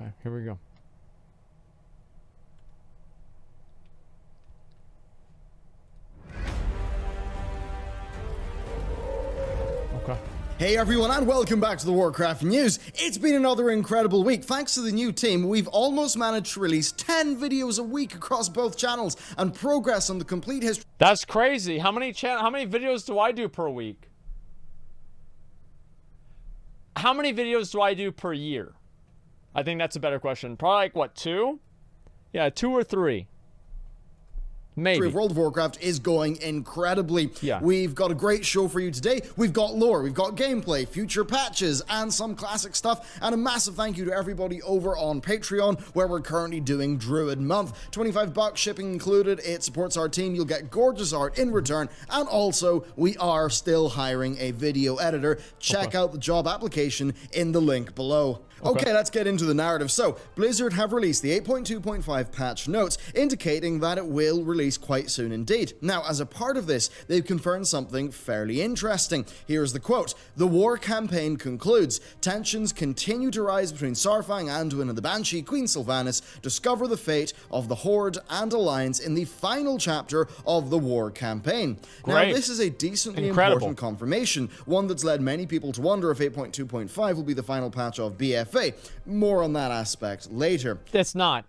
Okay, here we go. Okay. Hey everyone, and welcome back to the Warcraft News. It's been another incredible week. Thanks to the new team, we've almost managed to release 10 videos a week across both channels and progress on the complete history. That's crazy. How many videos do I do per week? How many videos do I do per year? I think that's a better question. Probably like, what, 2? Yeah, 2 or 3. Maybe. Of World of Warcraft is going incredibly. Yeah. We've got a great show for you today. We've got lore, we've got gameplay, future patches, and some classic stuff. And a massive thank you to everybody over on Patreon, where we're currently doing Druid Month. $25 shipping included. It supports our team. You'll get gorgeous art in return. And also, we are still hiring a video editor. Check out the job application in the link below. Okay, let's get into the narrative. So, Blizzard have released the 8.2.5 patch notes, indicating that it will release quite soon indeed. Now, as a part of this, they've confirmed something fairly interesting. Here's the quote. The war campaign concludes. Tensions continue to rise between Saurfang, Anduin, and the Banshee Queen Sylvanas discover the fate of the Horde and Alliance in the final chapter of the war campaign. Now, this is a decently important confirmation, one that's led many people to wonder if 8.2.5 will be the final patch of BFA. More on that aspect later. It's not.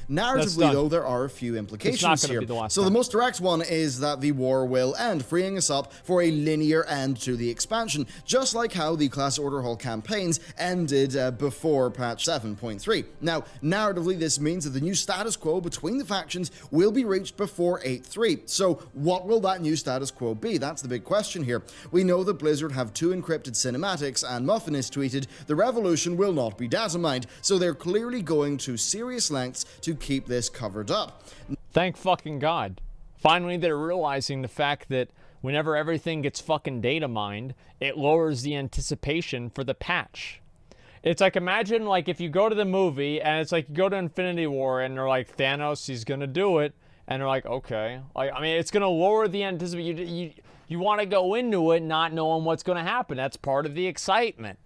Narratively, though, there are a few implications here. So the most direct one is that the war will end, freeing us up for a linear end to the expansion, just like how the Class Order Hall campaigns ended before patch 7.3. Now, narratively, this means that the new status quo between the factions will be reached before 8.3. So what will that new status quo be? That's the big question here. We know that Blizzard have 2 encrypted cinematics, and Muffin has tweeted, the revolution will not be data mined, so they're clearly going to serious lengths to keep this covered up. Thank fucking God. Finally, they're realizing the fact that whenever everything gets fucking data mined, it lowers the anticipation for the patch. It's like, imagine like if you go to the movie and it's like you go to Infinity War and they're like, Thanos, he's gonna do it, and they're like, okay. Like, I mean, it's gonna lower the anticipation. You want to go into it not knowing what's gonna happen. That's part of the excitement.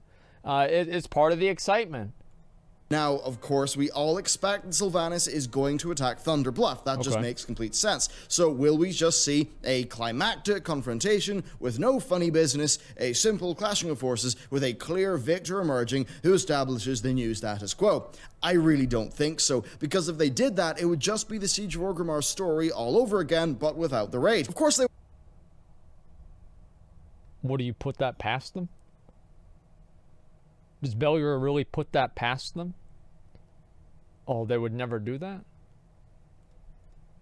It's part of the excitement. Now, of course, we all expect that Sylvanas is going to attack Thunder Bluff. That just makes complete sense. So will we just see a climactic confrontation with no funny business, a simple clashing of forces with a clear victor emerging who establishes the new status quo? I really don't think so, because if they did that, it would just be the Siege of Orgrimmar story all over again, but without the raid. Of course they... What, do you put that past them? Does Bellular really put that past them? Oh, they would never do that?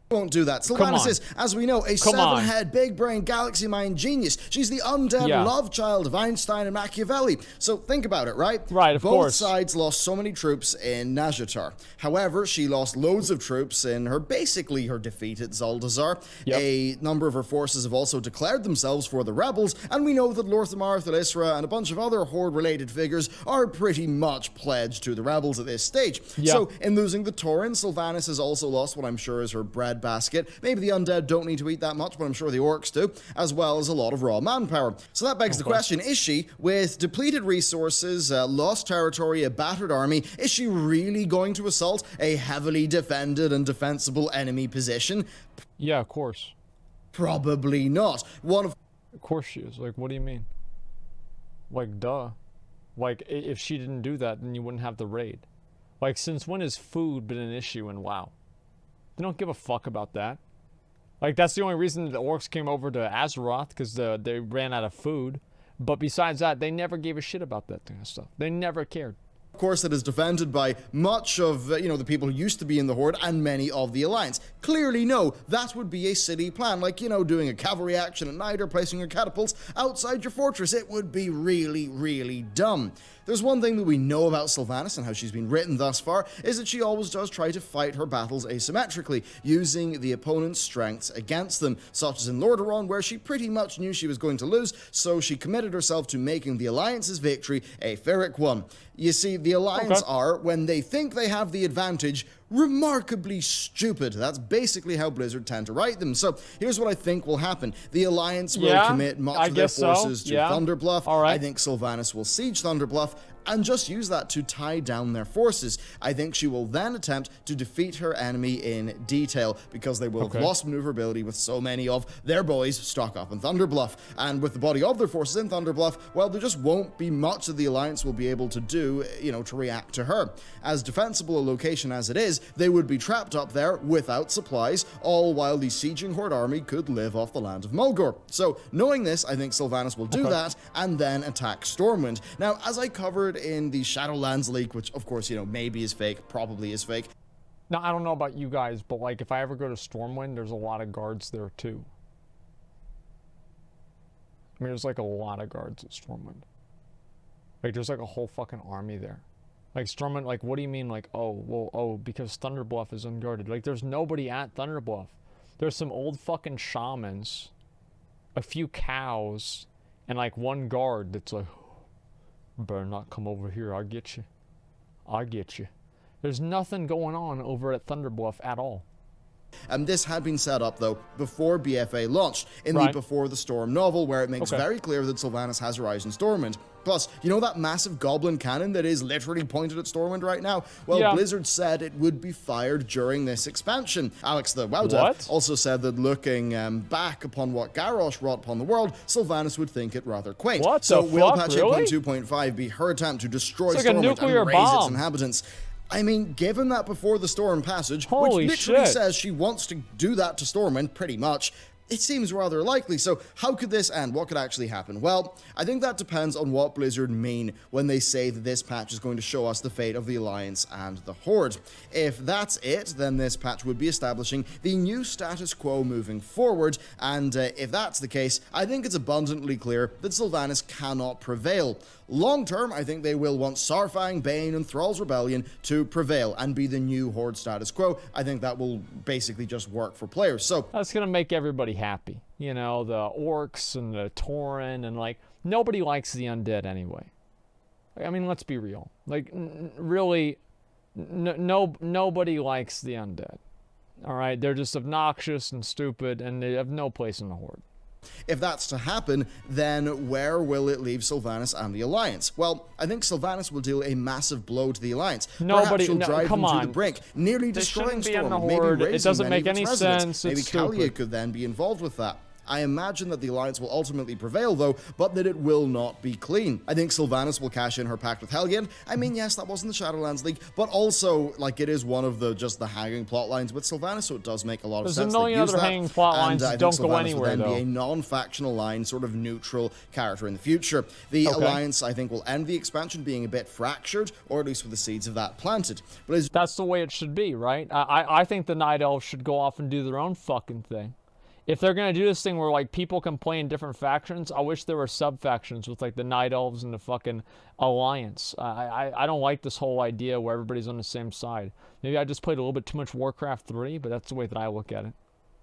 Won't do that. Sylvanas is, as we know, a 7-head, big-brain, galaxy-mind genius. She's the undead love child of Einstein and Machiavelli. So think about it, right? Right, of course. Both sides lost so many troops in Nazjatar. However, she lost loads of troops in her defeat at Zuldazar. A number of her forces have also declared themselves for the rebels, and we know that Lorthamar, Thalisra, and a bunch of other Horde-related figures are pretty much pledged to the rebels at this stage. So, in losing the Tauren, Sylvanas has also lost what I'm sure is her bread basket. Maybe the undead don't need to eat that much, but I'm sure the orcs do, as well as a lot of raw manpower. So that begs the question, is she, with depleted resources, lost territory, a battered army, is she really going to assault a heavily defended and defensible enemy position? Yeah, of course. Probably not. Of course she is. Like, what do you mean? Like, duh. Like, if she didn't do that, then you wouldn't have the raid. Like, since when has food been an issue in WoW? They don't give a fuck about that. Like, that's the only reason that the orcs came over to Azeroth, because they ran out of food. But besides that, they never gave a shit about that kind of stuff. They never cared. Of course, it is defended by much of, the people who used to be in the Horde and many of the Alliance. Clearly, no, that would be a silly plan. Like, doing a cavalry action at night or placing your catapults outside your fortress. It would be really, really dumb. There's one thing that we know about Sylvanas and how she's been written thus far, is that she always does try to fight her battles asymmetrically, using the opponent's strengths against them, such as in Lordaeron, where she pretty much knew she was going to lose, so she committed herself to making the Alliance's victory a Pyrrhic one. You see, the Alliance are, when they think they have the advantage, remarkably stupid. That's basically how Blizzard tend to write them. So here's what I think will happen. The Alliance will commit much of their forces to Thunder Bluff. I think Sylvanas will siege Thunder Bluff. and just use that to tie down their forces. I think she will then attempt to defeat her enemy in detail, because they will have lost maneuverability with so many of their boys stuck up in Thunder Bluff. And with the body of their forces in Thunder Bluff, well, there just won't be much that the Alliance will be able to do, to react to her. As defensible a location as it is, they would be trapped up there without supplies, all while the sieging Horde army could live off the land of Mulgore. So, knowing this, I think Sylvanas will do that, and then attack Stormwind. Now, as I covered in the Shadowlands leak, which of course, maybe is fake, probably is fake. Now, I don't know about you guys, but like, if I ever go to Stormwind, there's a lot of guards there too. I mean, there's like a lot of guards at Stormwind. Like, there's like a whole fucking army there. Like, Stormwind, like, what do you mean, like, because Thunder Bluff is unguarded? Like, there's nobody at Thunder Bluff. There's some old fucking shamans, a few cows, and like one guard that's like, better not come over here, I'll get you. I'll get you. There's nothing going on over at Thunder Bluff at all. And this had been set up, though, before BFA launched, in the Before the Storm novel, where it makes very clear that Sylvanas has her eyes on Stormwind. Plus, that massive goblin cannon that is literally pointed at Stormwind right now? Well, Blizzard said it would be fired during this expansion. Alex the WoW dev also said that looking back upon what Garrosh wrought upon the world, Sylvanas would think it rather quaint. So will patch 8.2.5 be her attempt to destroy Stormwind and raise its inhabitants? I mean, given that Before the Storm passage, which literally says she wants to do that to Stormwind, pretty much, it seems rather likely. So how could this end? What could actually happen? Well, I think that depends on what Blizzard mean when they say that this patch is going to show us the fate of the Alliance and the Horde. If that's it, then this patch would be establishing the new status quo moving forward, and if that's the case, I think it's abundantly clear that Sylvanas cannot prevail. Long term, I think they will want Saurfang, Bane, and Thrall's Rebellion to prevail and be the new Horde status quo. I think that will basically just work for players. So that's gonna make everybody happy. The orcs and the Tauren, and like, nobody likes the undead anyway. I mean, let's be real. Like, really, nobody likes the undead. All right, they're just obnoxious and stupid, and they have no place in the Horde. If that's to happen, then where will it leave Sylvanas and the Alliance? Well, I think Sylvanas will deal a massive blow to the Alliance. Perhaps she'll drive them to the brink, nearly destroying Storm, maybe raising it doesn't many make of any its sense. Maybe It's Kalia stupid. could then be involved with that. I imagine that the Alliance will ultimately prevail, though, but that it will not be clean. I think Sylvanas will cash in her pact with Helgen. I mean, yes, that wasn't the Shadowlands League, but also, like, it is one of the hanging plot lines with Sylvanas, so it does make a lot of sense. There's a million other hanging plot lines that don't go anywhere, though. Be a non-factional line, sort of neutral character in the future. The Alliance, I think, will end the expansion being a bit fractured, or at least with the seeds of that planted. But that's the way it should be, right? I think the Night Elves should go off and do their own fucking thing. If they're going to do this thing where, like, people can play in different factions, I wish there were sub-factions with, like, the Night Elves and the fucking Alliance. I don't like this whole idea where everybody's on the same side. Maybe I just played a little bit too much Warcraft 3, but that's the way that I look at it.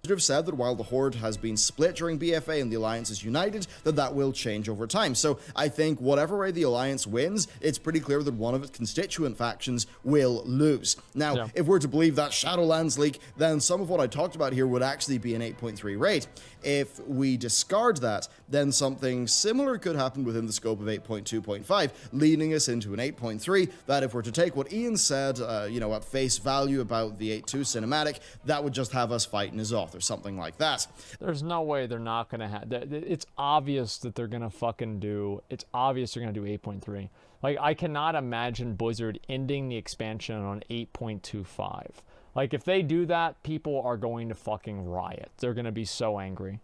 Have said that while the Horde has been split during BFA and the Alliance is united, that will change over time. So I think whatever way the Alliance wins, it's pretty clear that one of its constituent factions will lose. Now, if we're to believe that Shadowlands leak, then some of what I talked about here would actually be an 8.3 rate. If we discard that, then something similar could happen within the scope of 8.2.5, leading us into an 8.3, that if we're to take what Ian said, at face value about the 8.2 cinematic, that would just have us fighting his author, something like that. There's no way they're not going to have... It's obvious that they're going to fucking do... It's obvious they're going to do 8.3. Like, I cannot imagine Blizzard ending the expansion on 8.25. Like, if they do that, people are going to fucking riot. They're going to be so angry.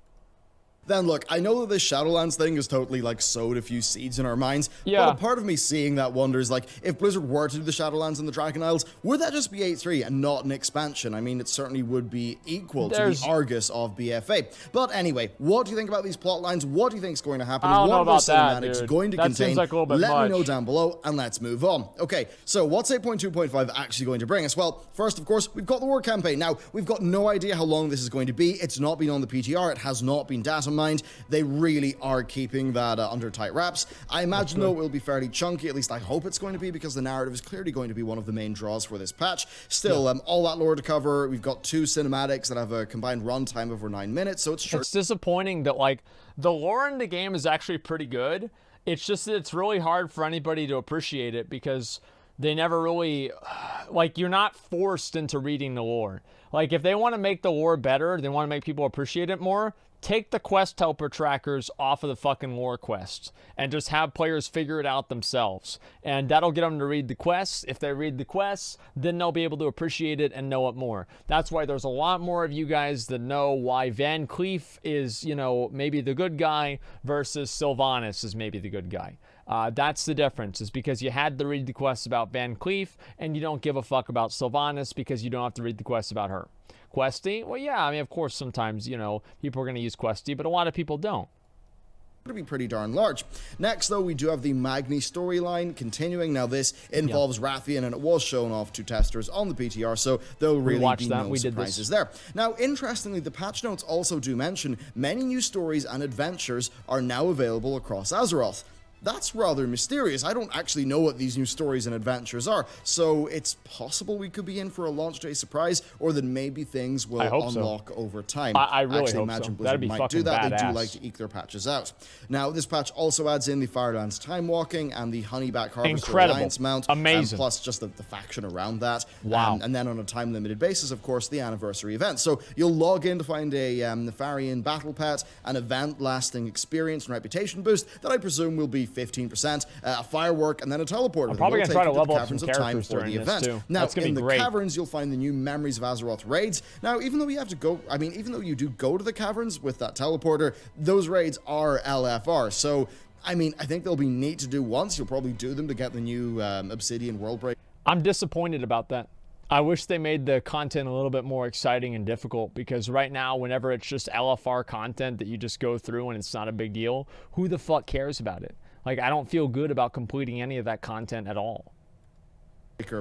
Then look, I know that this Shadowlands thing has totally, like, sowed a few seeds in our minds, but a part of me seeing that wonders, like, if Blizzard were to do the Shadowlands and the Dragon Isles, would that just be 8.3 and not an expansion? I mean, it certainly would be equal to the Argus of BFA. But anyway, what do you think about these plot lines? What do you think is going to happen? I don't know what about are that, cinematics dude. going to That contain? seems like a little bit Let much. me know down below, and let's move on. Okay, so what's 8.2.5 actually going to bring us? Well, first, of course, we've got the war campaign. Now, we've got no idea how long this is going to be. It's not been on the PTR. It has not been data mined. They really are keeping that under tight wraps. I imagine, though, it will be fairly chunky. At least I hope it's going to be, because the narrative is clearly going to be one of the main draws for this patch. Still, all that lore to cover. We've got 2 cinematics that have a combined runtime of over 9 minutes, so it's It's disappointing that, like, the lore in the game is actually pretty good. It's just that it's really hard for anybody to appreciate it because they never really, like, you're not forced into reading the lore. Like, if they want to make the lore better, they want to make people appreciate it more, take the quest helper trackers off of the fucking lore quests and just have players figure it out themselves. And that'll get them to read the quests. If they read the quests, then they'll be able to appreciate it and know it more. That's why there's a lot more of you guys that know why Van Cleef is, you know, maybe the good guy versus Sylvanas is maybe the good guy. That's the difference, is because you had to read the quests about Van Cleef and you don't give a fuck about Sylvanas because you don't have to read the quests about her. Questy? Well, yeah, I mean, of course, sometimes, you know, people are going to use Questy, but a lot of people don't. To be pretty darn large. Next, though, we do have the Magni storyline continuing. Now, this involves Rathian, and it was shown off to testers on the PTR, so there'll really be no surprises there. Now, interestingly, the patch notes also do mention many new stories and adventures are now available across Azeroth. That's rather mysterious. I don't actually know what these new stories and adventures are, so it's possible we could be in for a launch day surprise, or that maybe things will unlock over time. I really hope imagine so. Blizzard That'd be might do that. badass. They do like to eke their patches out. Now, this patch also adds in the Firelands Time Walking and the Honeyback Harvester Alliance mount. Amazing. Plus just the faction around that. Wow. And then on a time-limited basis, of course, the anniversary event. So you'll log in to find a Nefarian Battle Pet, an event-lasting experience and reputation boost that I presume will be 15%. A firework, and then a teleporter. I'm probably going to try to level up some caverns of time characters for the during event. this too. Now, That's gonna in be the great. caverns, you'll find the new Memories of Azeroth raids. Now, even though you have to go, I mean, even though you do go to the caverns with that teleporter, those raids are LFR. So, I mean, I think they'll be neat to do once. You'll probably do them to get the new Obsidian World Break. I'm disappointed about that. I wish they made the content a little bit more exciting and difficult, because right now, whenever it's just LFR content that you just go through and it's not a big deal, who the fuck cares about it? Like, I don't feel good about completing any of that content at all.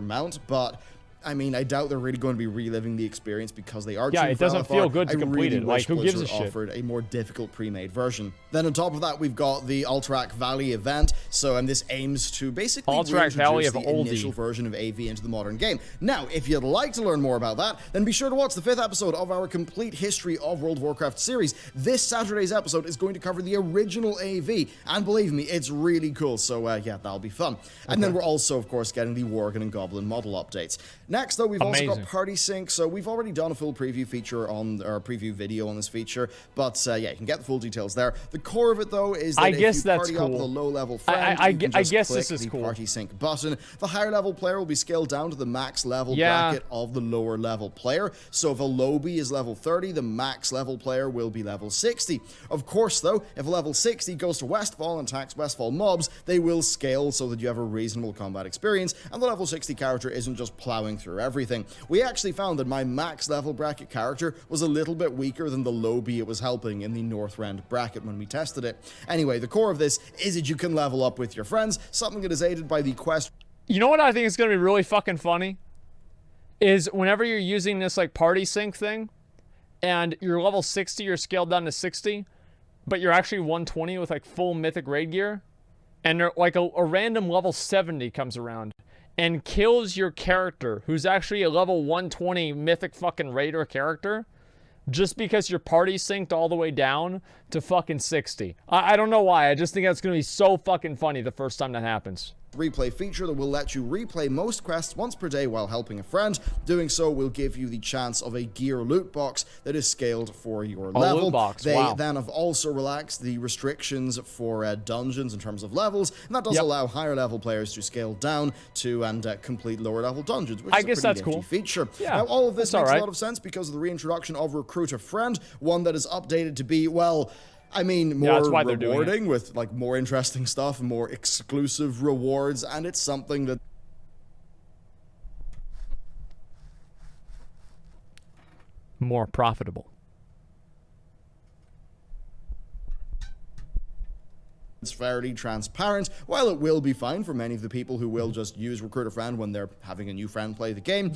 Mount, but I mean, I doubt they're really going to be reliving the experience because they are. Yeah, it doesn't feel good to complete it. Like, who gives a shit? Offered a more difficult pre-made version. Then on top of that, we've got the Alterac Valley event. So, and this aims to basically Alterac Valley of the initial version of AV into the modern game. Now, if you'd like to learn more about that, then be sure to watch the 5th episode of our complete history of World of Warcraft series. This Saturday's episode is going to cover the original AV, and believe me, it's really cool. So, yeah, that'll be fun. And then we're also, of course, getting the Worgen and Goblin model updates. Next, though, we've also got Party Sync. So we've already done a full preview feature on our preview video on this feature, but yeah, you can get the full details there. The core of it, though, is that if you party up with a low-level friend, you can just click the Party Sync button. The higher-level player will be scaled down to the max level bracket of the lower-level player. So if a lowbie is level 30, the max level player will be level 60. Of course, though, if a level 60 goes to Westfall and attacks Westfall mobs, they will scale so that you have a reasonable combat experience, and the level 60 character isn't just plowing through everything. We actually found that my max level bracket character was a little bit weaker than the lowbie it was helping in the Northrend bracket when we tested it. Anyway, the core of this is that you can level up with your friends, something that is aided by the quest. You know what I think is going to be really fucking funny? Is whenever you're using this like party sync thing, and you're level 60, you're scaled down to 60, but you're actually 120 with like full mythic raid gear, and like a random level 70 comes around and kills your character, who's actually a level 120 mythic fucking raider character, just because your party synced all the way down to fucking 60. I don't know why. I just think that's going to be so fucking funny the first time that happens. Replay feature that will let you replay most quests once per day while helping a friend. Doing so will give you the chance of a gear loot box that is scaled for your level. Loot box. They wow. then have also relaxed the restrictions for dungeons in terms of levels, and that does allow higher level players to scale down to and complete lower level dungeons, which is a pretty nifty feature. Yeah, now, all of this makes a lot of sense because of the reintroduction of Recruit a Friend, one that is updated to be, well, I mean, more rewarding with like more interesting stuff and more exclusive rewards, and it's something that more profitable. It's fairly transparent. While it will be fine for many of the people who will just use Recruit a Friend when they're having a new friend play the game,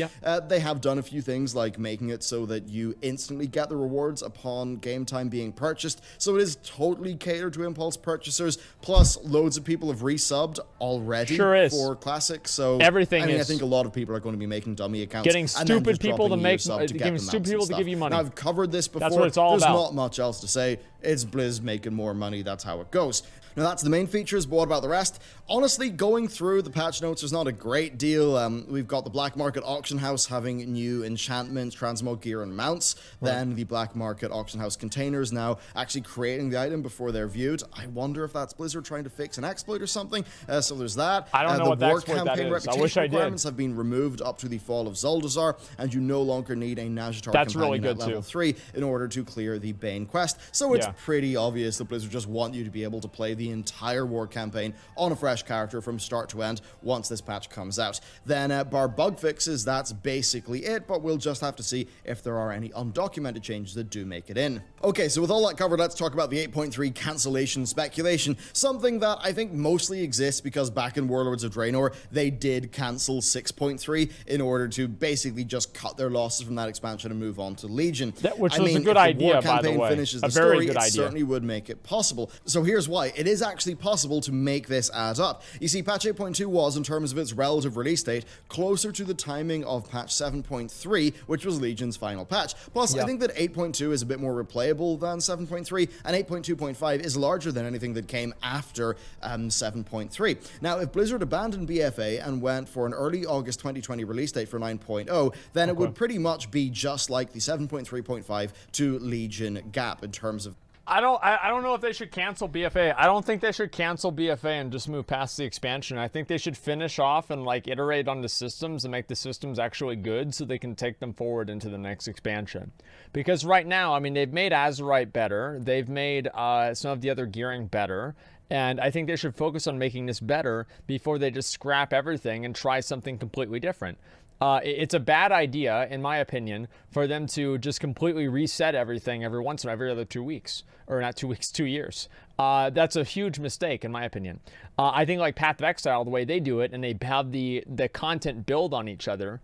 they have done a few things like making it so that you instantly get the rewards upon game time being purchased, so it is totally catered to impulse purchasers, plus loads of people have resubbed already for Classic, so everything I think a lot of people are going to be making dummy accounts. Getting stupid people to make, getting stupid people to give you money. Now, I've covered this before. That's what it's all There's about. not much else to say. It's Blizz making more money. That's how it goes. Now that's the main features, but what about the rest? Honestly, going through the patch notes, there's not a great deal. We've got the Black Market Auction House having new enchantments, transmog gear, and mounts. Right. Then the Black Market Auction House containers now actually creating the item before they're viewed. I wonder if that's Blizzard trying to fix an exploit or something. So there's that. I don't know what the war exploit campaign that is. I wish I did. requirements have been removed up to the Fall of Zuldazar, and you no longer need a Nazjatar That's companion really good at level 3 in order to clear the Bane quest. So it's pretty obvious that Blizzard just want you to be able to play the entire war campaign on a fresh character from start to end once this patch comes out. Then bar bug fixes, that's basically it, but we'll just have to see if there are any undocumented changes that do make it in. Okay, so with all that covered, let's talk about the 8.3 cancellation speculation, something that I think mostly exists because back in Warlords of Draenor, they did cancel 6.3 in order to basically just cut their losses from that expansion and move on to Legion. Which was a good idea, by the way. Finishes the story, it certainly would make it possible. So here's why. It is actually possible to make this add up. You see, patch 8.2 was, in terms of its relative release date, closer to the timing of patch 7.3, which was Legion's final patch. Plus, I think that 8.2 is a bit more replayable than 7.3, and 8.2.5 is larger than anything that came after 7.3. Now, if Blizzard abandoned BFA and went for an early August 2020 release date for 9.0, then it would pretty much be just like the 7.3.5 to Legion gap in terms of... I don't know if they should cancel BFA. I don't think they should cancel BFA and just move past the expansion. I think they should finish off and like iterate on the systems and make the systems actually good so they can take them forward into the next expansion. Because right now, I mean, they've made Azerite better. They've made some of the other gearing better. And I think they should focus on making this better before they just scrap everything and try something completely different. It's a bad idea, in my opinion, for them to just completely reset everything every other 2 weeks. Or not 2 weeks, 2 years. That's a huge mistake, in my opinion. I think like Path of Exile, the way they do it, and they have the content build on each other,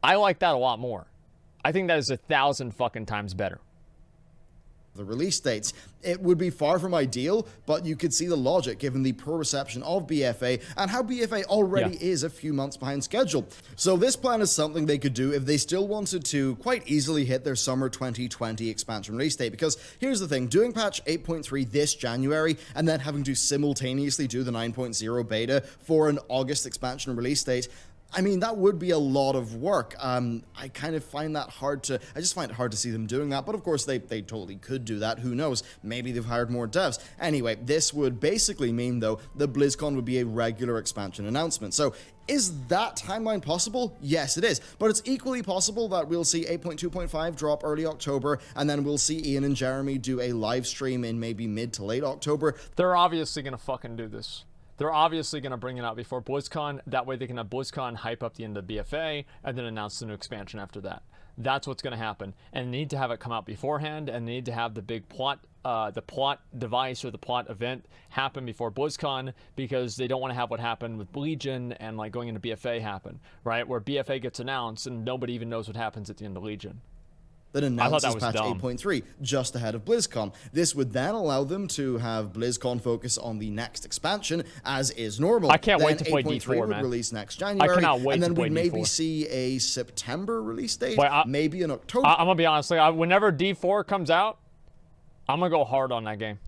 I like that a lot more. I think that is 1,000 fucking times better. The release dates. It would be far from ideal, but you could see the logic given the poor reception of BFA and how BFA already is a few months behind schedule. So this plan is something they could do if they still wanted to quite easily hit their summer 2020 expansion release date, because here's the thing, doing patch 8.3 this January and then having to simultaneously do the 9.0 beta for an August expansion release date, I mean, that would be a lot of work. I kind of find that hard to... I just find it hard to see them doing that. But of course, they totally could do that. Who knows? Maybe they've hired more devs. Anyway, this would basically mean, though, that BlizzCon would be a regular expansion announcement. So is that timeline possible? Yes, it is. But it's equally possible that we'll see 8.2.5 drop early October, and then we'll see Ian and Jeremy do a live stream in maybe mid to late October. They're obviously going to fucking do this. They're obviously going to bring it out before BlizzCon. That way they can have BlizzCon hype up the end of BFA and then announce the new expansion after that. That's what's going to happen. And they need to have it come out beforehand, and they need to have the big plot, the plot device or the plot event happen before BlizzCon, because they don't want to have what happened with Legion and like going into BFA happen, right? Where BFA gets announced and nobody even knows what happens at the end of Legion. That announces patch 8.3 just ahead of BlizzCon. This would then allow them to have BlizzCon focus on the next expansion, as is normal. I can't wait to play D4, would man. release next January, I cannot wait and then to play we'd maybe D4. see a September release date, Wait, maybe in October. I'm gonna be honest, like, whenever D4 comes out, I'm gonna go hard on that game.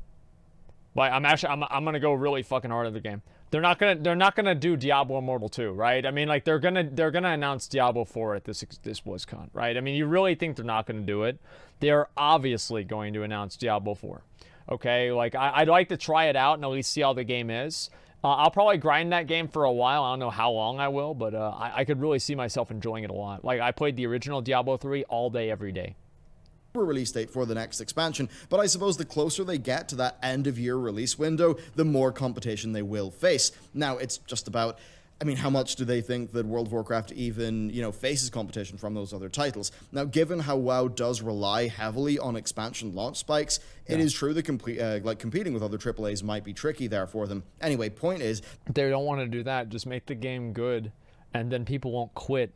Like, I'm gonna go really fucking hard at the game. They're not gonna do Diablo Immortal 2, right? I mean, like, they're gonna announce Diablo 4 at this BlizzCon, right? I mean, you really think they're not gonna do it? They are obviously going to announce Diablo 4. Okay, like, I'd like to try it out and at least see how the game is. I'll probably grind that game for a while. I don't know how long I will, but I could really see myself enjoying it a lot. Like, I played the original Diablo 3 all day, every day. Release date for the next expansion, but I suppose the closer they get to that end of year release window, the more competition they will face. Now, it's just about, I mean, how much do they think that World of Warcraft even, faces competition from those other titles? Now, given how WoW does rely heavily on expansion launch spikes, it is true that competing with other AAAs might be tricky there for them. Anyway, point is, they don't want to do that. Just make the game good, and then people won't quit.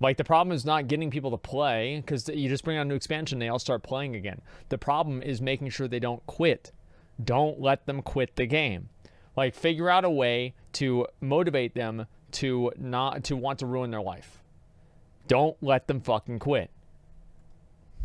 Like, the problem is not getting people to play, because you just bring out a new expansion, they all start playing again. The problem is making sure they don't quit. Don't let them quit the game. Like, figure out a way to motivate them to not to want to ruin their life. Don't let them fucking quit.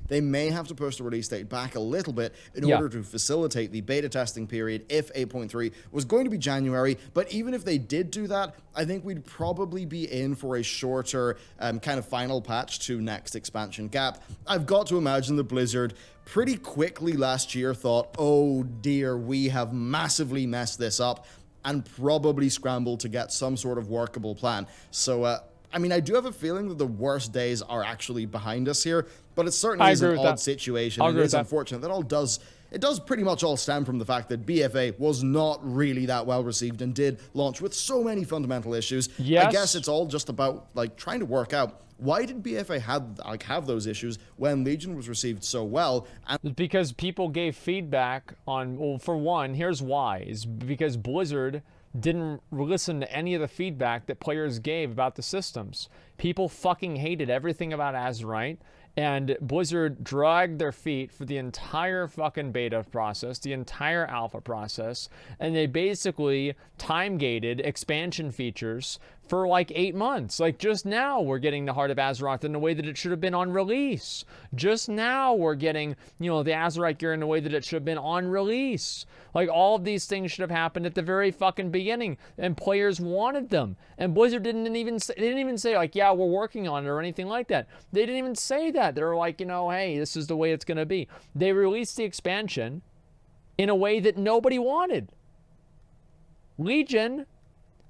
they may have to push the release date back a little bit in order to facilitate the beta testing period if 8.3 was going to be January. But even if they did do that, I think we'd probably be in for a shorter kind of final patch to next expansion gap. I've got to imagine that Blizzard pretty quickly last year thought, oh dear, we have massively messed this up, and probably scrambled to get some sort of workable plan. So, I mean, I do have a feeling that the worst days are actually behind us here, but it certainly is an odd situation. It is unfortunate that it does pretty much all stem from the fact that BFA was not really that well received and did launch with so many fundamental issues. Yes. I guess it's all just about like trying to work out, why did BFA have those issues when Legion was received so well? And because people gave feedback on, well, for one, here's why, is because Blizzard didn't listen to any of the feedback that players gave about the systems. People fucking hated everything about Azerite, and Blizzard dragged their feet for the entire fucking beta process, the entire alpha process, and they basically time-gated expansion features for like 8 months. Like, just now we're getting the Heart of Azeroth in the way that it should have been on release. Just now we're getting, you know, the Azerite gear in the way that it should have been on release. Like, all of these things should have happened at the very fucking beginning, and players wanted them. And Blizzard didn't even say like, yeah, we're working on it or anything like that. They didn't even say that. They were like, you know, hey, this is the way it's going to be. They released the expansion in a way that nobody wanted. Legion,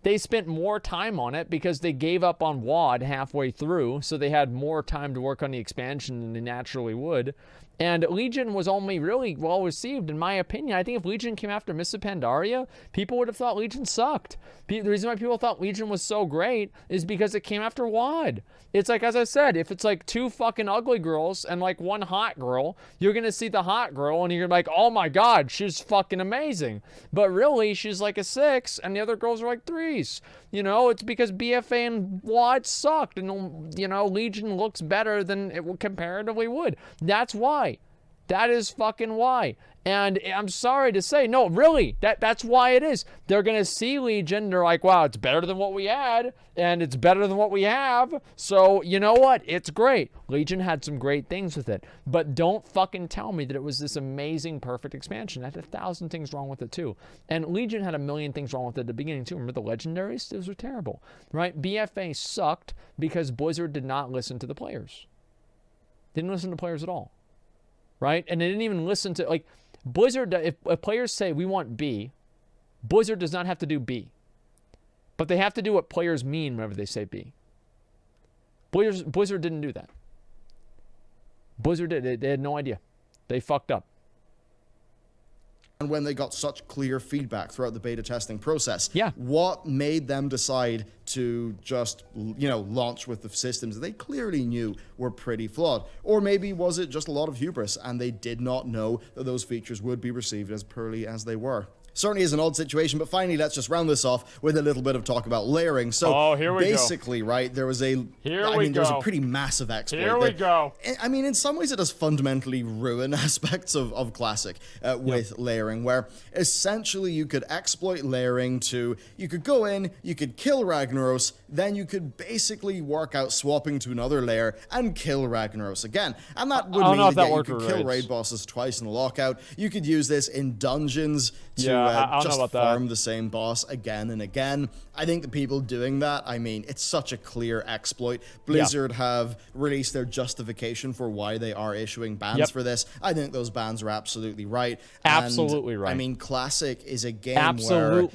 they spent more time on it because they gave up on WoD halfway through, so they had more time to work on the expansion than they naturally would. And Legion was only really well received, in my opinion. I think if Legion came after Mists of Pandaria, people would have thought Legion sucked. The reason why people thought Legion was so great is because it came after WoD. It's like, as I said, if it's like 2 fucking ugly girls and like 1 hot girl, you're going to see the hot girl and you're like, oh my God, she's fucking amazing. But really, she's like a 6 and the other girls are like 3s. You know, it's because BFA and WoD sucked, and, you know, Legion looks better than it comparatively would. That's why. That is fucking why. And I'm sorry to say, no, really, that's why it is. They're going to see Legion, they're like, wow, it's better than what we had, and it's better than what we have, so you know what? It's great. Legion had some great things with it, but don't fucking tell me that it was this amazing, perfect expansion. It had 1,000 things wrong with it, too. And Legion had 1,000,000 things wrong with it at the beginning, too. Remember the Legendaries? Those were terrible, right? BFA sucked because Blizzard did not listen to the players. Didn't listen to players at all. Right? And they didn't even listen to, like, Blizzard, if players say we want B, Blizzard does not have to do B. But they have to do what players mean whenever they say B. Blizzard didn't do that. Blizzard did. They had no idea. They fucked up. And when they got such clear feedback throughout the beta testing process, yeah, what made them decide to just, you know, launch with the systems that they clearly knew were pretty flawed? Or maybe was it just a lot of hubris and they did not know that those features would be received as poorly as they were? Certainly is an odd situation, but finally, let's just round this off with a little bit of talk about layering. So basically, right, there was there was a pretty massive exploit. Here we go. I mean, in some ways, it does fundamentally ruin aspects of Classic with layering, where essentially you could exploit layering to, you could go in, you could kill Ragnaros, then you could basically work out swapping to another layer and kill Ragnaros again. And that would mean that you could kill raid bosses twice in a lockout. You could use this in dungeons to just farm the same boss again and again. I think the people doing that, I mean, it's such a clear exploit. Blizzard have released their justification for why they are issuing bans for this. I think those bans are absolutely right. Absolutely right. I mean, Classic is a game where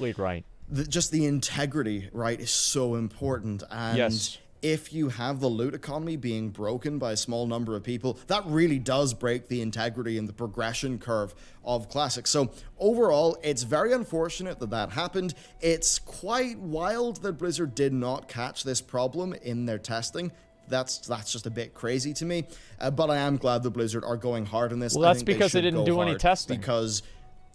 just the integrity, right, is so important. And if you have the loot economy being broken by a small number of people, that really does break the integrity and the progression curve of Classic. So overall, it's very unfortunate that that happened. It's quite wild that Blizzard did not catch this problem in their testing. That's just a bit crazy to me. But I am glad that Blizzard are going hard on this. Well, that's because they didn't do any testing. Because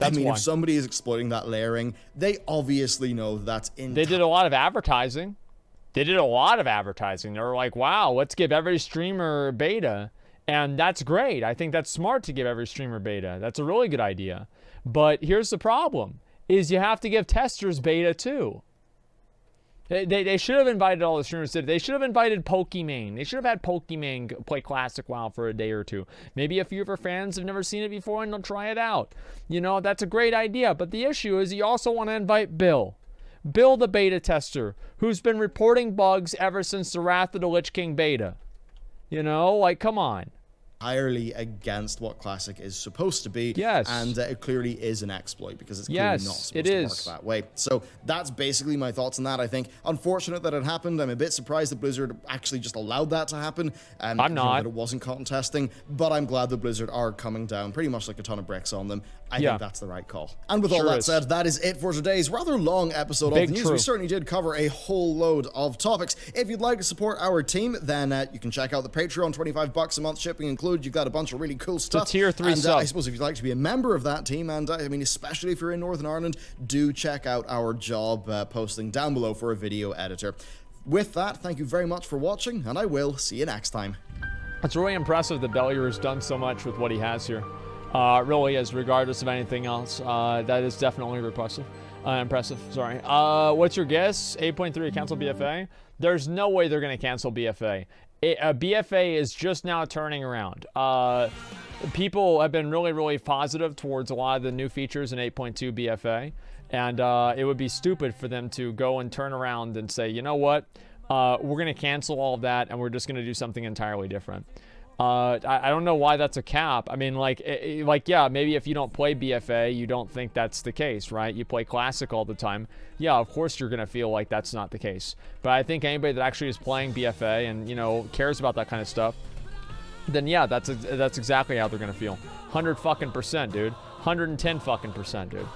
I mean, if somebody is exploiting that layering, they obviously know that's in. They did a lot of advertising. They did a lot of advertising. They were like, wow, let's give every streamer beta. And that's great. I think that's smart to give every streamer beta. That's a really good idea. But here's the problem, is you have to give testers beta too. They should have invited all the streamers. They should have invited Pokimane. They should have had Pokimane play Classic WoW for a day or two. Maybe a few of our fans have never seen it before and they'll try it out. You know, that's a great idea. But the issue is you also want to invite Bill. Bill the beta tester, who's been reporting bugs ever since the Wrath of the Lich King beta. You know, like, come on. Entirely against what Classic is supposed to be. Yes. And it clearly is an exploit because it's clearly not supposed to work that way. So that's basically my thoughts on that. I think unfortunate that it happened. I'm a bit surprised that Blizzard actually just allowed that to happen. I'm not. That it wasn't caught testing, but I'm glad that Blizzard are coming down pretty much like a ton of bricks on them. I think that's the right call. And with all that said, that is it for today's rather long episode of the news. We certainly did cover a whole load of topics. If you'd like to support our team, then you can check out the Patreon, $25 a month, shipping included. You've got a bunch of really cool stuff. The tier 3 sub. I suppose if you'd like to be a member of that team, and I mean, especially if you're in Northern Ireland, do check out our job posting down below for a video editor. With that, thank you very much for watching, and I will see you next time. It's really impressive that Bellular has done so much with what he has here. Really is, regardless of anything else. That is definitely impressive. Sorry. What's your guess? 8.3 cancel BFA? There's no way they're going to cancel BFA. BFA is just now turning around. People have been really positive towards a lot of the new features in 8.2 BFA. And it would be stupid for them to go and turn around and say, you know what? We're going to cancel all of that and we're just going to do something entirely different. I don't know why that's a cap. I mean, yeah, maybe if you don't play BFA, you don't think that's the case, right? You play Classic all the time. Yeah, of course you're going to feel like that's not the case. But I think anybody that actually is playing BFA and, you know, cares about that kind of stuff, then yeah, that's exactly how they're going to feel. 100% dude. 110%, dude.